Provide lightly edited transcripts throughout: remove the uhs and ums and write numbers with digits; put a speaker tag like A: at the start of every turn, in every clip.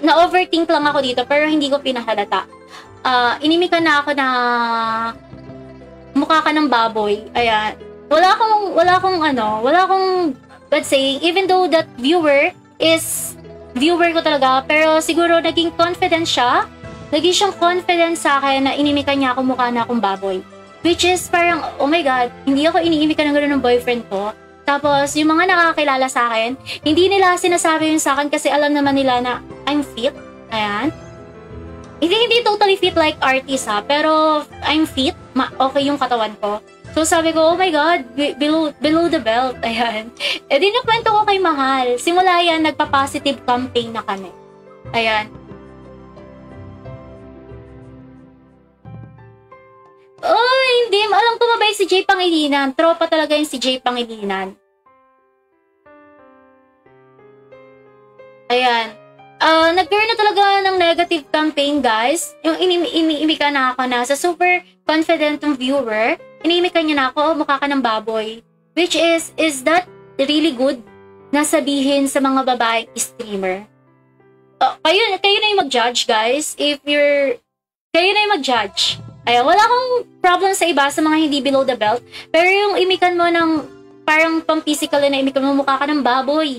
A: na-overthink lang ako dito, pero hindi ko pinahalata. Inimikan na ako na mukha ka ng baboy. Ayan. Wala akong let's say, even though that viewer ko talaga, pero siguro naging confident siya. Naging siyang confident sa akin na inimikan niya ako mukha na akong baboy. Which is parang, oh my God, hindi ako iniimikan ng gano'n ng boyfriend ko. Tapos, yung mga nakakilala sa akin, hindi nila sinasabi yun sa akin kasi alam naman nila na I'm fit. Ayan. Hindi totally fit like artist ha, pero I'm fit. Okay yung katawan ko. So sabi ko, oh my God, below the belt. Ayan. E di nakwento ko kay Mahal. Simula yan, nagpa-positive campaign na kami. Ayan. Oh, hindi. Alam ko mabay si Jay Pangilinan. Tropa talaga yung si Jay Pangilinan. Ayan. Nagkaroon na talaga ng negative campaign, guys. Yung inimika na ako na sa super confident ng viewer. Inimika niya na ako, mukha ka ng baboy. Which is that really good na sabihin sa mga babaeng streamer? Kayo na yung mag-judge, guys. Kayo na yung mag-judge. Ayan, wala akong problem sa iba, sa mga hindi below the belt. Pero yung imikan mo ng parang pang-physical na imikan mo, mukha ka ng baboy.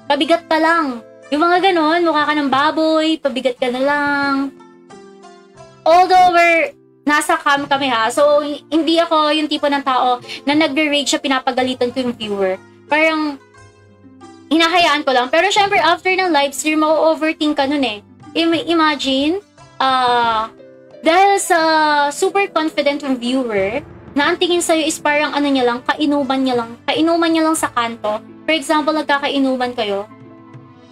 A: Pabigat ka lang. Yung mga ganon, mukha ka ng baboy, pabigat ka na lang. Although nasa cam kami ha, so hindi ako yung tipo ng tao na nagre-rage siya, pinapagalitan ko yung viewer. Parang hinahayaan ko lang. Pero syempre, after ng live stream, overthink ka nun eh. Imagine, dahil sa super confident ng viewer, na ang tingin sa'yo is parang ano niya lang, kainuman niya lang sa kanto. For example, nagkakainuman kayo.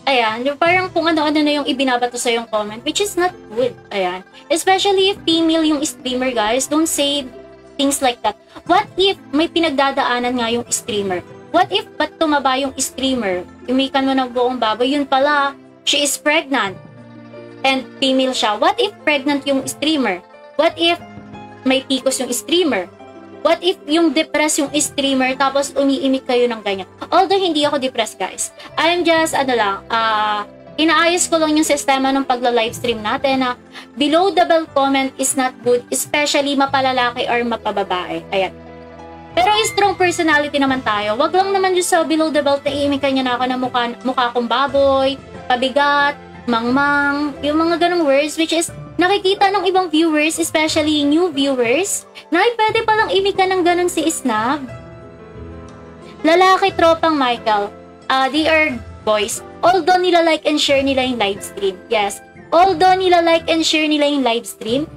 A: Ayan, parang kung ano-ano na yung ibinabato sa yung comment, which is not good. Ayan. Especially if female yung streamer, guys, don't say things like that. What if may pinagdadaanan nga yung streamer? What if ba't tumaba yung streamer? Imikan mo ng buong baboy, yun pala, she is pregnant. And female siya. What if pregnant yung streamer? What if may PCOS yung streamer? What if yung depressed yung streamer tapos umiimik kayo ng ganyan? Although hindi ako depressed, guys. I'm just, inaayos ko lang yung sistema ng pagla-livestream natin na below the belt comment is not good, especially mapalalaki or mapababae. Ayan. Pero strong personality naman tayo. Wag lang naman yung sa below the belt na iimikan niya na ako na mukha kong baboy, pabigat, mangmang, yung mga ganong words which is nakikita ng ibang viewers, especially new viewers, na ay pwede palang imikan ng ganon si Snap. Lalaki tropang Michael, they are boys. Although nila like and share nila yung live stream. Yes. Although nila like and share nila yung live stream,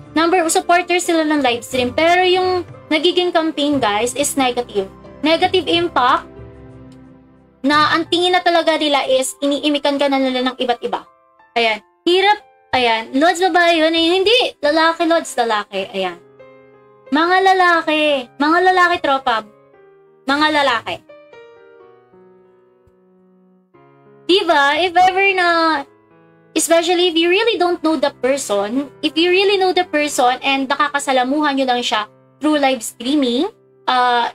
A: supporters sila ng live stream, pero yung nagiging campaign, guys, is negative. Negative impact na ang tingin na talaga nila is iniimikan ka na nila ng iba't iba. Ayan. Hirap. Ayan. Lods babae yun. Hindi. Lalaki, Lods. Lalaki. Ayan. Mga lalaki. Mga lalaki, tropa. Mga lalaki. Diba? If ever na, especially if you really don't know the person, if you really know the person and nakakasalamuhan nyo lang siya through live streaming,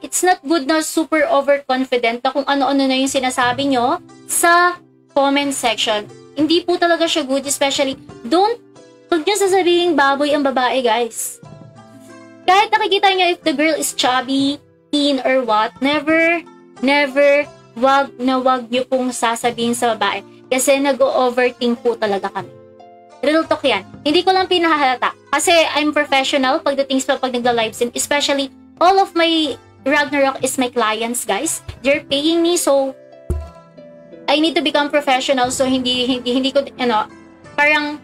A: it's not good na super overconfident na kung ano-ano na yung sinasabi nyo sa comment section. Hindi po talaga siya good, especially, huwag nyo sasabihin baboy ang babae, guys. Kahit nakikita nyo if the girl is chubby, thin, or what, never, wag nyo pong sasabihin sa babae. Kasi nag-overthink po talaga kami. Real talk yan. Hindi ko lang pinahalata. Kasi I'm professional pagdating sa pag nagla-live stream, especially, all of my Ragnarok is my clients, guys. They're paying me, so I need to become professional, so hindi ko, parang,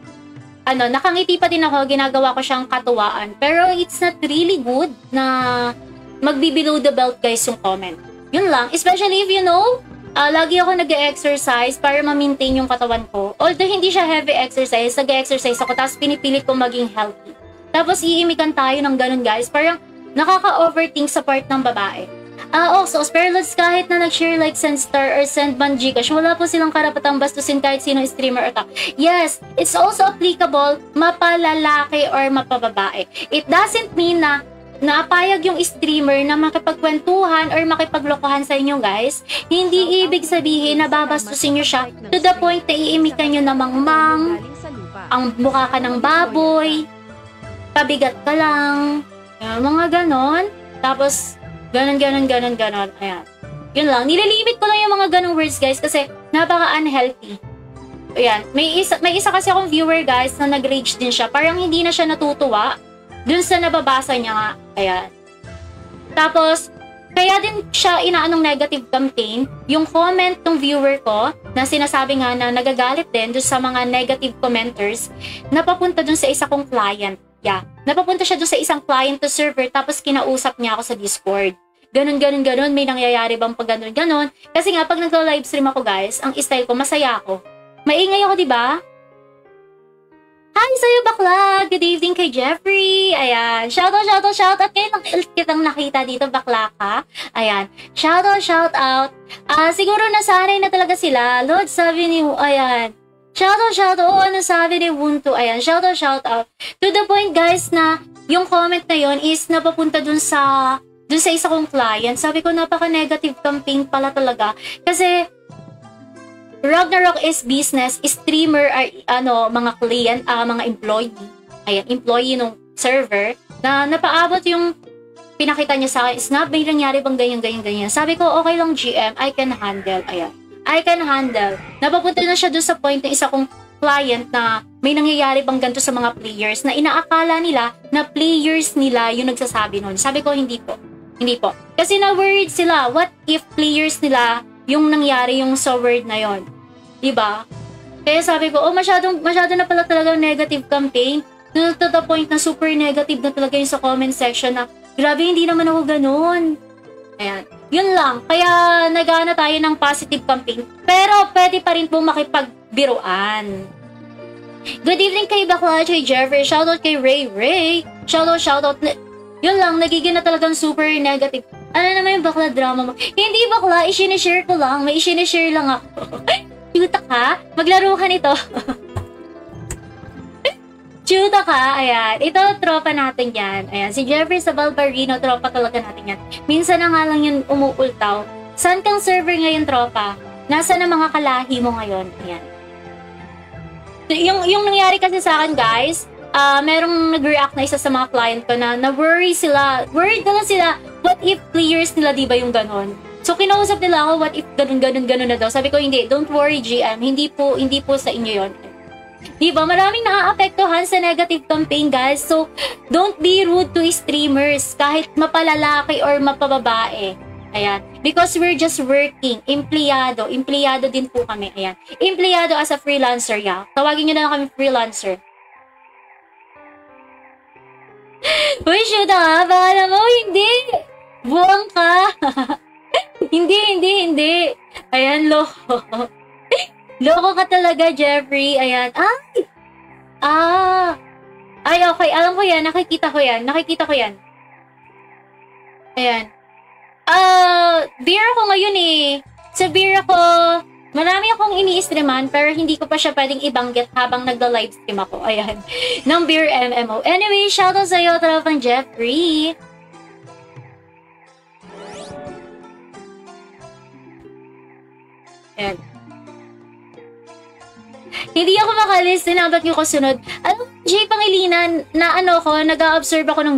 A: nakangiti pa din ako, ginagawa ko siyang katuwaan. Pero it's not really good na magbi-below the belt, guys, yung comment. Yun lang. Especially if lagi ako nag-exercise para ma-maintain yung katawan ko. Although hindi siya heavy exercise, nag-exercise ako, tapos pinipilit kong maging healthy. Tapos iimikan tayo ng ganun, guys. Parang nakaka-overthink sa part ng babae. Also, Sparrows, kahit na nag-share like send star or send man Gcash, wala po silang karapatang bastusin kahit sino streamer or Yes, it's also applicable mapalalaki or mapababae. It doesn't mean na napayag yung streamer na makipagkwentuhan or makipaglokohan sa inyo guys, hindi ibig sabihin na babastusin nyo siya to the point na iimikan nyo na mangmang, ang mukha ka ng baboy, pabigat ka lang, mga ganon. Tapos, ganon. Ayan. Yun lang. Nililimit ko lang yung mga ganong words guys kasi napaka-unhealthy. Ayan. May isa kasi akong viewer guys na nag-rage din siya. Parang hindi na siya natutuwa dun sa nababasa niya nga. Ayan. Tapos, kaya din siya inaanong negative campaign. Yung comment ng viewer ko na sinasabi nga na nagagalit din dun sa mga negative commenters, napapunta dun sa isa kong client. Yeah. Napapunta siya dun sa isang client to server tapos kinausap niya ako sa Discord. Ganon. May nangyayari bang pag ganon? Kasi nga, pag nagla-livestream ako guys, ang style ko, masaya ako. Maingay ako, diba? Hi sa'yo, bakla! Good evening kay Jeffrey! Ayan. Shoutout! Kayo lang kitang nakita dito, bakla ka. Ayan. Shoutout! Siguro nasanay na talaga sila. Lord, sabi ni... Ayan. Shoutout! Oo, nasabi ni Wunto. Ayan. Shoutout! To the point, guys, na yung comment na yon is napapunta dun sa isa kong client. Sabi ko, napaka-negative campaign pala talaga. Kasi... Ragnarok is business, streamer are mga client, mga employee. Ayan, employee ng server na napaabot yung pinakita niya sa akin, snap, may nangyari bang ganyan. Sabi ko, okay lang GM, I can handle. Ayan, I can handle. Napapunta na siya doon sa point ng isa kong client na may nangyayari bang ganito sa mga players na inaakala nila na players nila yung nagsasabi nun. Sabi ko, hindi po. Kasi na-worried sila, what if players nila yung nangyari yung sa word na yon, diba? Kaya sabi ko, masyado na pala talaga negative campaign. To the point na super negative na talaga yung sa comment section na, grabe, hindi naman ako ganun. Ayan. Yun lang. Kaya nagana tayo ng positive campaign. Pero pwede pa rin po makipagbiruan. Good evening kay Bakla, kay Jeffrey. Shoutout kay Ray. Shoutout. Yun lang, nagiging na talagang super negative. Ano naman yung bakla drama mo? Hindi bakla, i-share ko lang. May i-share lang ako. Chuta ka? Maglaro ka nito. Chuta ka? Ayan. Ito, tropa natin yan. Ayan. Si Jeffrey sa Balbarino, tropa talaga natin yan. Minsan na nga lang yun umuultaw. Saan kang server ngayon, tropa? Nasa na mga kalahi mo ngayon? Ayan. Yung nangyari kasi sa akin, guys, merong nag-react na isa sa mga client ko na na-worry sila. Worried na sila. What if players nila, di ba yung ganon? So, kinausap nila ako, what if ganon na daw? Sabi ko, hindi. Don't worry, GM. Hindi po sa inyo yon. Di ba? Maraming naaapektuhan sa negative campaign, guys. So, don't be rude to streamers. Kahit mapalalaki or mapababae. Ayan. Because we're just working. Empleyado din po kami. Ayan. Empleyado as a freelancer, yeah. Tawagin nyo na lang kami freelancer. Uy, shoot ha? Baka mo, hindi. Buwang ka. Hindi. Ayan, loko. Loko ka talaga, Jeffrey. Ayan. Ay, okay. Alam ko yan. Nakikita ko yan. Ayan. Beer ako ngayon eh. Sa beer ako, marami akong ini-streaman pero hindi ko pa siya pwedeng ibanggit habang nagda-livestream ako. Ayan. Ng Beer MMO. Anyway, shoutout sa'yo, talapang Jeffrey. Ayan. Hindi ako makalis, sinabat nyo ko sunod. Alam mo, Jay Pangilinan, na nag-a-observe ako ng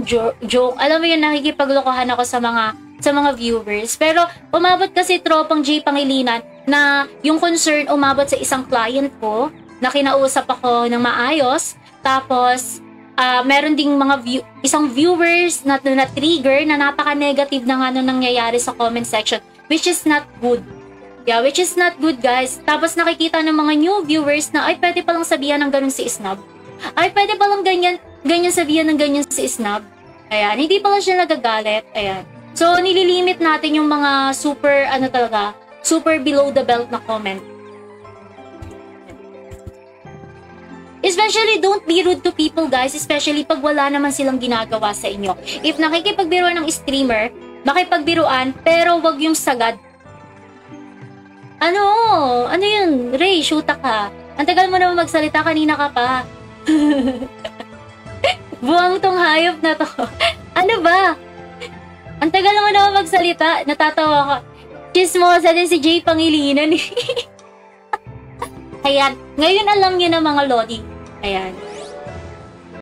A: joke. Alam mo yun, nakikipaglokohan ako sa mga viewers. Pero, umabot kasi tropang Jay Pangilinan na yung concern umabot sa isang client ko na kinausap ako ng maayos. Tapos, meron ding isang viewers na trigger na napaka-negative na nangyayari sa comment section, which is not good. Yeah, which is not good, guys. Tapos nakikita ng mga new viewers na, ay, pwede palang sabihan ng ganun si Snub. Ay, pwede palang ganyan sabihan ng ganyan si Snub. Ayan, hindi pala siya nagagalit. Ayan. So, nililimit natin yung mga super below the belt na comment. Especially, don't be rude to people, guys. Especially pag wala naman silang ginagawa sa inyo. If nakikipagbiruan ng streamer, makipagbiruan, pero wag yung sagad. Ano yun? Ray, shoota ka. Ang tagal mo naman magsalita, kanina ka pa. Buwang tong hayop na to. Ano ba? Ang tagal mo naman magsalita. Natatawa ka. Chismosa din si Jay Pangilinan. Ayan. Ngayon alam niyo na mga lodi. Ayan.